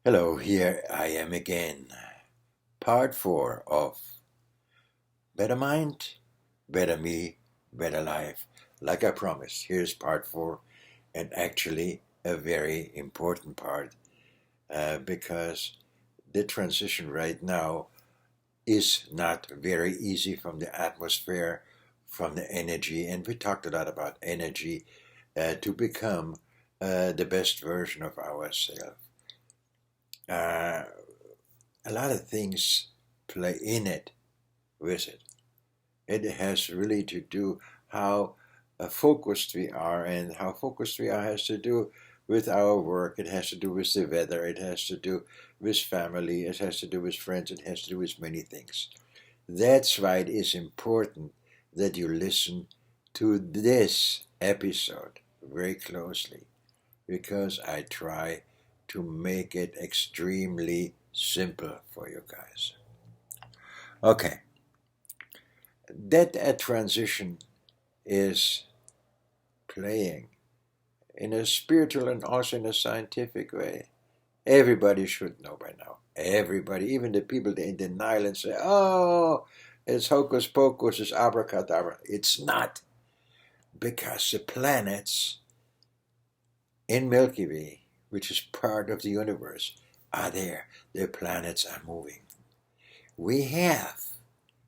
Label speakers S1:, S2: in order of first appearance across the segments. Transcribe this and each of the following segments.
S1: Hello, here I am again. Part 4 of Better Mind, Better Me, Better Life. Like I promised, here's part 4, and actually a very important part because the transition right now is not very easy from the atmosphere, from the energy, and we talked a lot about energy to become the best version of ourselves. Uh, a lot of things play in it with it. It has really to do how focused we are, and how focused we are has to do with our work. It has to do with the weather. It has to do with family. It has to do with friends. It has to do with many things. That's why it is important that you listen to this episode very closely, because I try to make it extremely simple for you guys. Okay, that transition is playing in a spiritual and also in a scientific way. Everybody should know by now. Everybody, even the people in denial and say, oh, it's hocus pocus, it's abracadabra. It's not, because the planets in Milky Way, which is part of the universe, are there. The planets are moving. We have,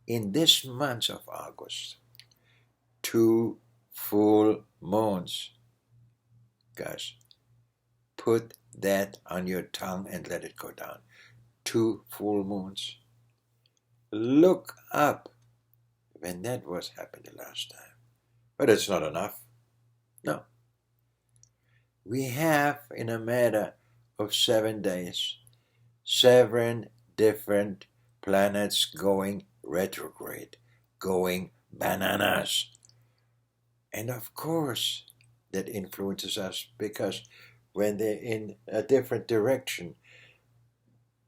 S1: in this month of August, two full moons. Guys, put that on your tongue and let it go down. Two full moons. Look up when that was happened the last time. But it's not enough. No. We have, in a matter of 7 days, 7 different planets going retrograde, going bananas. And of course, that influences us, because when they're in a different direction,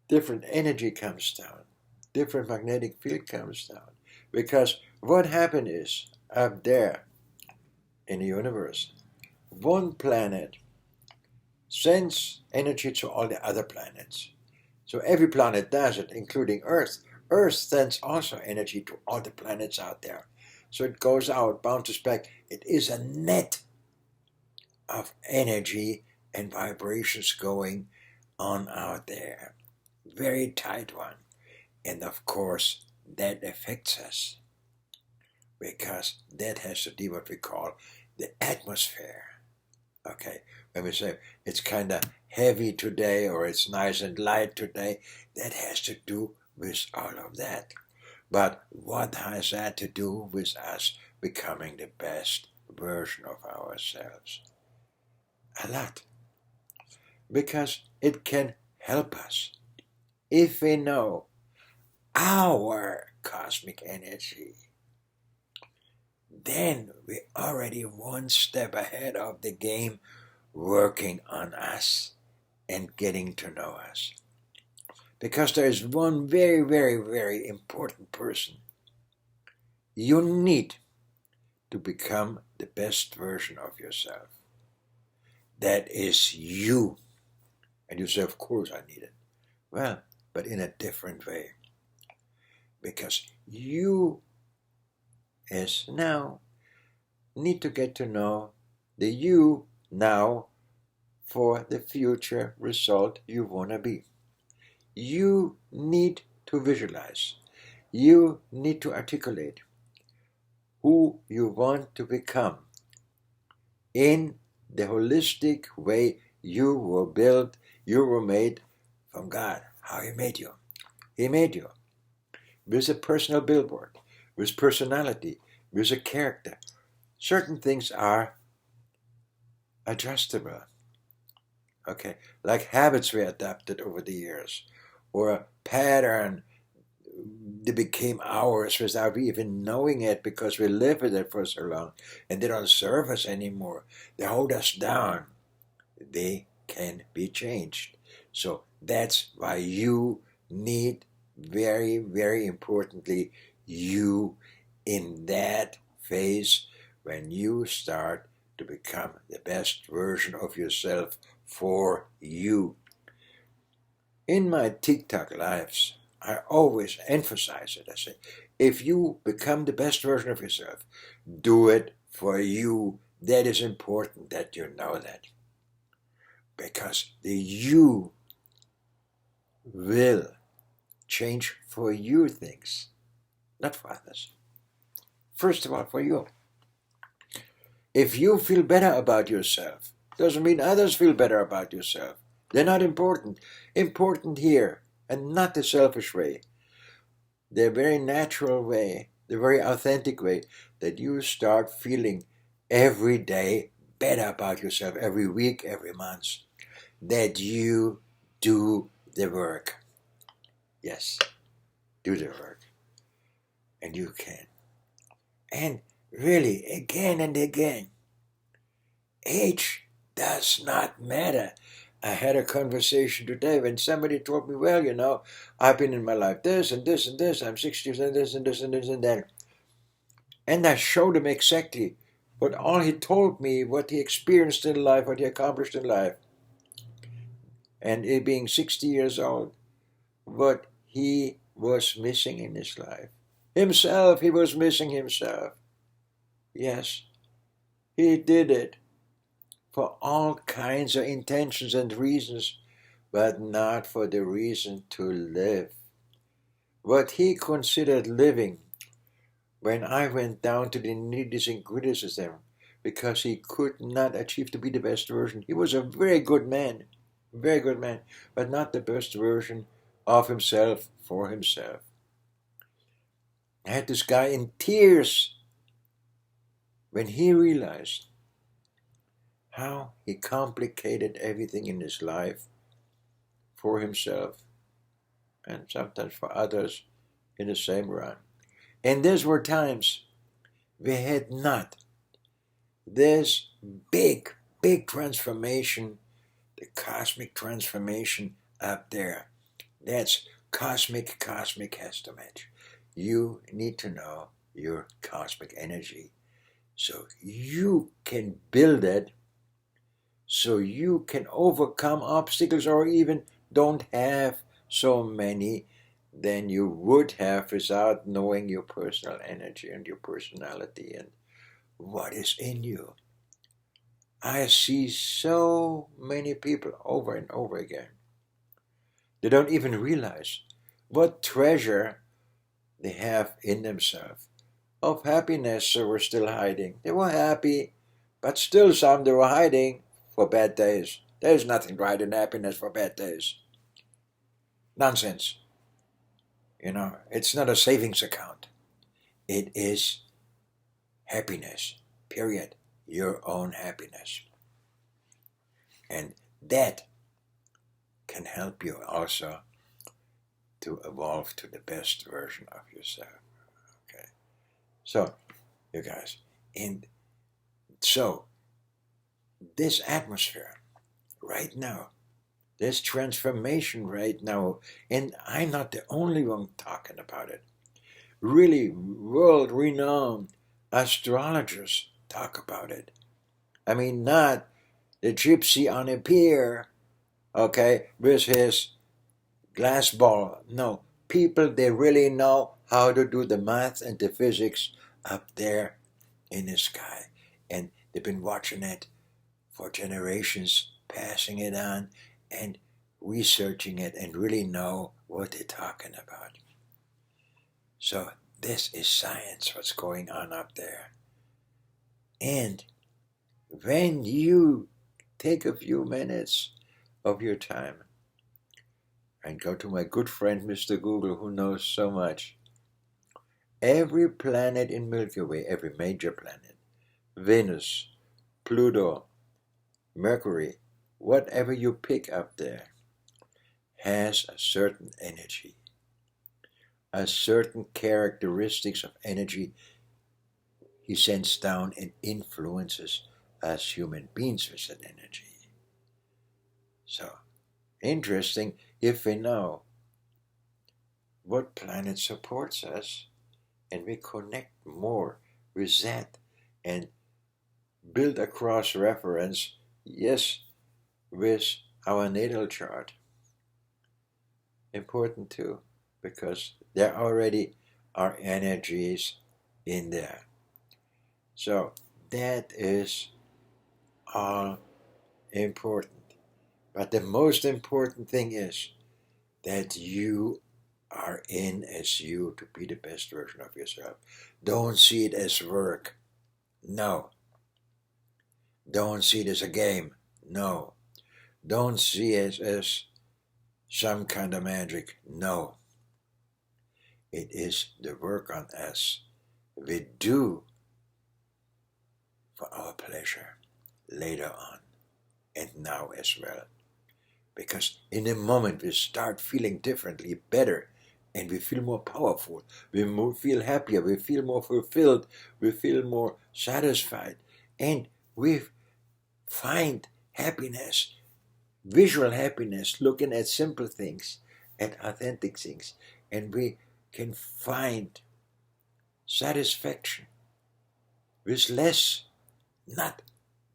S1: different energy comes down, different magnetic field comes down. Because what happened is, up there in the universe, one planet sends energy to all the other planets. So every planet does it, including Earth. Earth sends also energy to all the planets out there. So it goes out, bounces back. It is a net of energy and vibrations going on out there. Very tight one. And of course, that affects us, because that has to do what we call the atmosphere. Okay, when we say it's kind of heavy today, or it's nice and light today, that has to do with all of that. But what has that to do with us becoming the best version of ourselves? A lot. Because it can help us if we know our cosmic energy. Then we're already one step ahead of the game, working on us and getting to know us. Because there is one very, very, very important person you need to become the best version of yourself. That is you. And you say, of course I need it. Well, but in a different way. Because you, as now, need to get to know the you now for the future result you want to be. You need to visualize. You need to articulate who you want to become in the holistic way you were built, you were made from God. How He made you. He made you with a personal billboard, with personality, with a character. Certain things are adjustable. Okay, like habits we adapted over the years, or a pattern that became ours without even knowing it, because we live with it for so long, and they don't serve us anymore. They hold us down. They can be changed. So that's why you need, very, very importantly, you in that phase when you start to become the best version of yourself for you. In my TikTok lives, I always emphasize it. I say, if you become the best version of yourself, do it for you. That is important that you know that. Because the you will change for you things, not for others. First of all, for you. If you feel better about yourself, doesn't mean others feel better about yourself. They're not important. Important here, and not the selfish way. The very natural way, the very authentic way, that you start feeling every day better about yourself, every week, every month, that you do the work. Yes, do the work. And you can. And really, again and again, age does not matter. I had a conversation today when somebody told me, well, I've been in my life this and this and this, I'm 60 and this and this and this and that. And I showed him exactly what all he told me, what he experienced in life, what he accomplished in life. And it being 60 years old, what he was missing in his life. Himself, he was missing himself. Yes, he did it for all kinds of intentions and reasons, but not for the reason to live. What he considered living, when I went down to the nitty and gritties of because he could not achieve to be the best version. He was a very good man, but not the best version of himself for himself. I had this guy in tears when he realized how he complicated everything in his life for himself and sometimes for others in the same run. And these were times we had not this big transformation, the cosmic transformation up there. That's cosmic has to match. You need to know your cosmic energy so you can build it, so you can overcome obstacles or even don't have so many than you would have without knowing your personal energy and your personality and what is in you. I see so many people over and over again. They don't even realize what treasure they have in themselves of happiness they were still hiding. They were happy, but still some they were hiding for bad days. There's nothing right in happiness for bad days. Nonsense. It's not a savings account. It is happiness, period. Your own happiness. And that can help you also to evolve to the best version of yourself. Okay. So, you guys, and so this atmosphere right now, this transformation right now, and I'm not the only one talking about it. Really world-renowned astrologers talk about it. I mean, not the gypsy on a pier, okay, with his glass ball. No, people, they really know how to do the math and the physics up there in the sky. And they've been watching it for generations, passing it on and researching it and really know what they're talking about. So this is science, what's going on up there. And when you take a few minutes of your time and go to my good friend Mr. Google, who knows so much, every planet in Milky Way, every major planet, Venus, Pluto, Mercury, whatever you pick up there, has a certain energy, a certain characteristics of energy he sends down and influences us human beings with that energy. So, interesting if we know what planet supports us and we connect more with that and build a cross reference, yes, with our natal chart. important too, because there already are energies in there. So that is all important. But the most important thing is that you are in as you to be the best version of yourself. Don't see it as work. No. Don't see it as a game. No. Don't see it as some kind of magic. No. It is the work on us. We do for our pleasure later on and now as well. Because in a moment we start feeling differently, better, and we feel more powerful. We feel happier. We feel more fulfilled. We feel more satisfied. And we find happiness, visual happiness, looking at simple things, at authentic things. And we can find satisfaction with less, not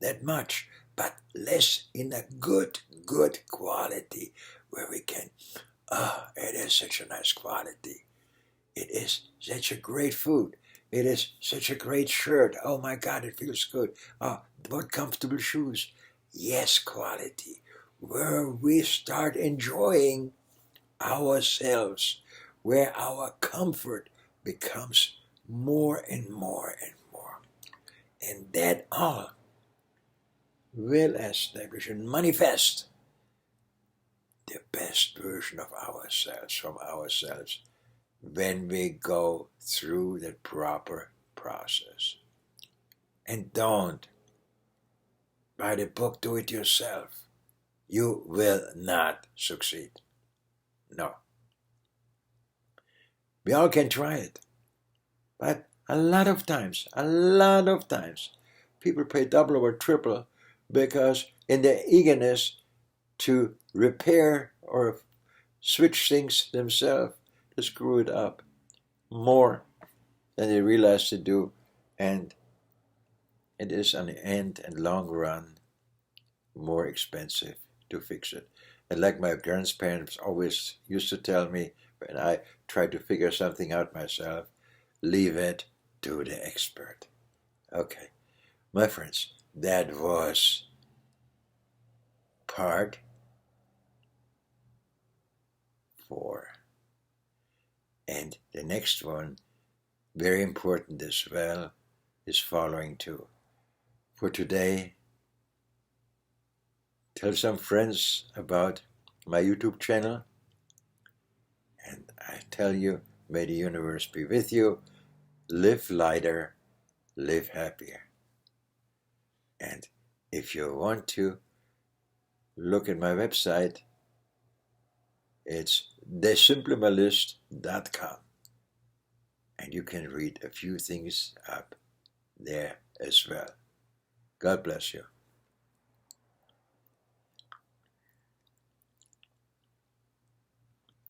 S1: that much, but less in a good quality, where we can, it is such a nice quality. It is such a great food. It is such a great shirt. Oh my God, it feels good. Oh, what comfortable shoes. Yes, quality. Where we start enjoying ourselves, where our comfort becomes more and more and more. And that all will establish and manifest the best version of ourselves, from ourselves, when we go through the proper process. And don't buy the book, do it yourself. You will not succeed. No. We all can try it. But a lot of times, people pay double or triple because in their eagerness to repair or switch things themselves, to screw it up more than they realize to do, and it is on the end and long run more expensive to fix it. And like my grandparents always used to tell me when I tried to figure something out myself, leave it to the expert. Okay, my friends, that was part 4. And the next one, very important as well, is following too. For today, tell some friends about my YouTube channel. And I tell you, may the universe be with you. Live lighter, live happier. And if you want to look at my website, it's thesimplemalist.com. And you can read a few things up there as well. God bless you.